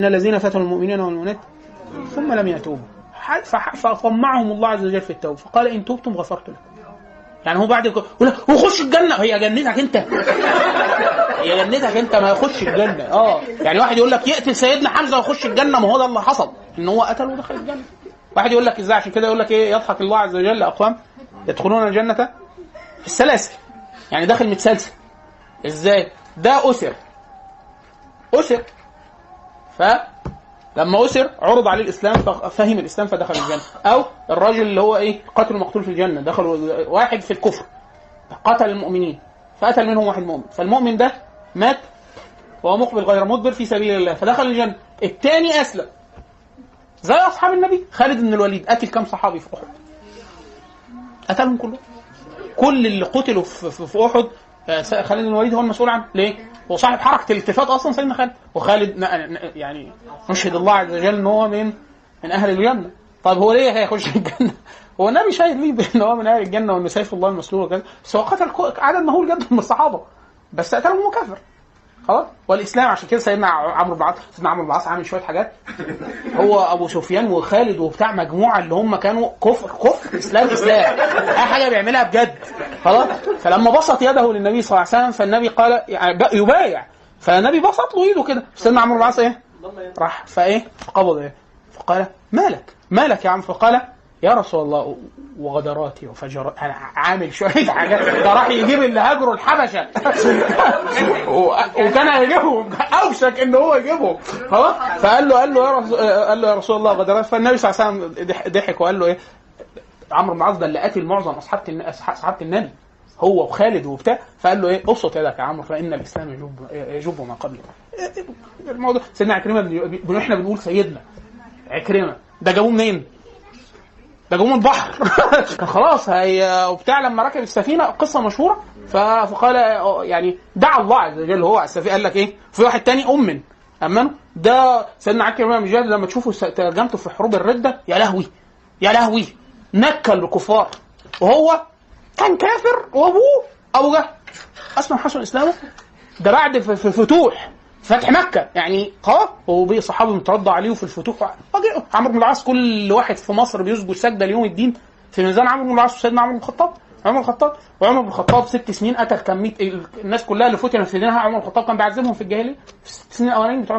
إن الذين فتنوا المؤمنين والمؤمنات ثم لم يتوبوا فطمعهم الله عز وجل في التوبة فقال إن تبتم غفرت لكم. يعني هو بعد يقول وخش الجنة، هي جنتك أنت، هي جنتك أنت، ما يخش الجنة. يعني واحد يقول لك يقتل سيدنا حمزة ويخش الجنة، ما هو ده اللي حصل، إن هو قتل ودخل الجنة. واحد يقول لك إزاي؟ عشان كده يقول لك إيه، يضحك الله عز وجل أقوام يدخلون الجنة في السلاسل، يعني داخل متسلسل. إزاي؟ ده أسر فلما أسر عرض عليه الإسلام ففهم الإسلام فدخل الجنة. أو الراجل اللي هو إيه، قتل مقتول في الجنة، دخل واحد في الكفر قتل المؤمنين فقتل منهم واحد مؤمن، فالمؤمن ده مات وهو مقبل غير مدبر في سبيل الله فدخل الجنة. الثاني أسلم زي أصحاب النبي. خالد بن الوليد قتل كم صحابي في أحد؟ قتلهم كلهم. كل اللي قتلوا في أحد خالد بن الوليد هو المسؤول عنه. ليه؟ هو صاحب حركة الالتفات أصلا سيدنا خالد. وخالد يعني نشهد الله عز وجل إن هو من أهل الجنة. طيب هو ليه هيخش الجنة؟ هو النبي شاهد ليه بأن هو من أهل الجنة وأن سيف الله المسلول وكذا، بس هو قتل عدد مهول جدا من الصحابة، بس قتلهم مكفر خلاص. والإسلام عشان كده سيدنا عمرو بن العاص عامل شوية حاجات، هو أبو سفيان وخالد وبتاع مجموعة اللي هم كانوا كفر إسلام أي حاجة بيعملها بجد خلاص. فلما بسط يده للنبي صلى الله عليه وسلم فالنبي قال يعني يبايع، فالنبي بسط له ايده كده. سيدنا عمرو بن العاص ايه راح فايه قبض ايه فقال مالك يا عم؟ فقال يا رسول الله وغدراتي وفجراتي، انا عامل شويه حاجات. ده راح يجيب اللي هاجروا الحبشه وكان يجيبهم، اوشك ان هو يجيبهم خلاص. فقال له يا رسول الله غدرات. فالنبي صلى الله عليه وسلم ضحك وقال له ايه، عمرو بن العاص ده اللي قاتل معظم اصحاب النبي، هو وخالد وبتاع. فقال له ايه، ابسط يدك يا عمرو فان الاسلام يجب ما قبله. الموضوع سيدنا عكرمه احنا بنقول سيدنا عكرمه ده جابوه منين؟ ده جابوه من البحر كان خلاص هي وبتاع. لما ركب السفينه قصه مشهوره فقال يعني دعا الله عز وجل هو على السفينه. قال لك ايه، في واحد تاني امنه ده سيدنا عكرمه من جهاد. لما تشوفوا ترجمته في حروب الرده يا لهوي نكل الكفار، وهو كان كافر وابوه ابو جهل اسلم حسن اسلامه ده بعد في فتوح فتح مكه يعني خلاص. وبقي صحابه مترضى عليه في الفتوح. عمرو بن العاص كل واحد في مصر بيسجد سجده ليوم الدين في ميزان عمرو بن العاص وسيدنا عمرو بن الخطاب 6 سنين قتل كميه الناس كلها اللي فتنت في دينها. عمر بن الخطاب كان بيعذبهم في الجاهليه في 6 سنين الاولانيين بتوع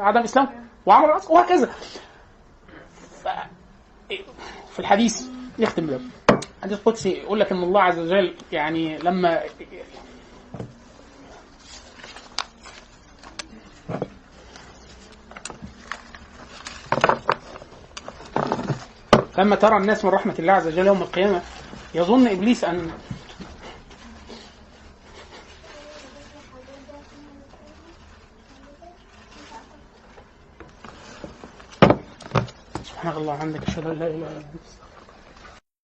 عدم الاسلام، وعمرو بن العاص وهكذا. في الحديث يختم بده حديث قدسي يقول لك ان الله عز وجل يعني لما ترى الناس من رحمة الله عز وجل يوم القيامة يظن إبليس أن سبحان الله عندك أشهد أن لا إله إلا أنت